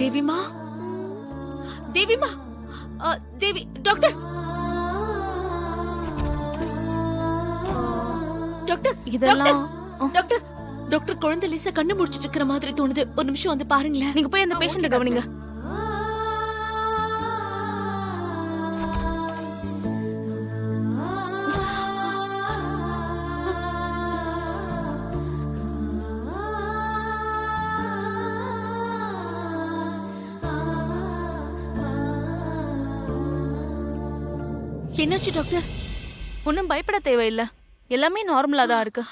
தேவிமா, தேவிமா, தேவி doctor, doctor இதெல்லாம் doctor, doctor குழந்தை Lisa கண்ணு முடிச்சிட்டு இருக்கிற மாதிரி தோணுது. ஒரு நிமிஷம் வந்து பாருங்களேன். நீங்க போய் அந்த பேஷண்ட கவனிங்க. என்னாச்சு டாக்டர்? ஒன்னும் பயப்பட தேவையில்ல, எல்லாமே நார்மலா தான் இருக்கு.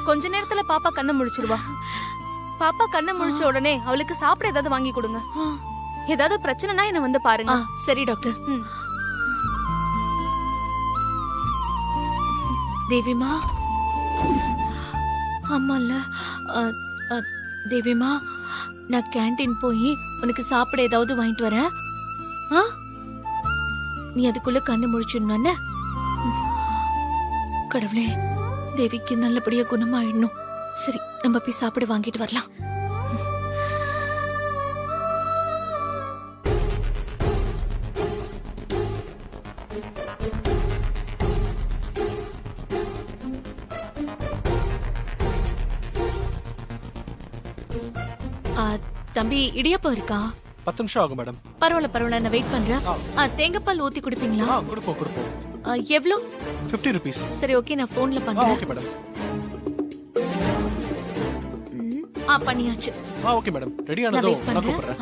கொஞ்ச நேரத்துல பாப்பா கண்ணை முழிச்சிருவா. பாப்பா கண்ணை முழிச்ச உடனே அவளுக்கு சாப்பிட ஏதாவது வாங்கி கொடுங்க. ஏதாவது பிரச்சனைனா என்ன வந்து பாருங்க. சரி டாக்டர். தேவிமா, ஆமால தேவிமா, நான் கேண்டீன் போய் உனக்கு சாப்பிட ஏதாவது வாங்கிட்டு வரேன். நீ அதுக்குள்ள கண்ணு முழிச்சிடணும். கடவுளே, தேவிக்கு நல்லபடியா குணமாயிடணும். சரி, நம்ம போய் சாப்பிட வாங்கிட்டு வரலாம். தம்பி, இடியாப்பம் இருக்கா? 10 நிமிஷம் ஆகும் மேடம். பரவாயில்ல, நான் வெயிட் பண்றேன். தேங்காய் பால் ஊத்தி குடிப்பீங்களா? கொடுப்போம். எவ்வளோ? 50 rupees. சரி, ஓகே, நான் போன்ல பண்றேன். Okay madam. பண்ணியாச்சு. ஓகே மேடம், ரெடி ஆனதும் வெயிட் நான் பண்றேன். கூப்பிடுறேன்.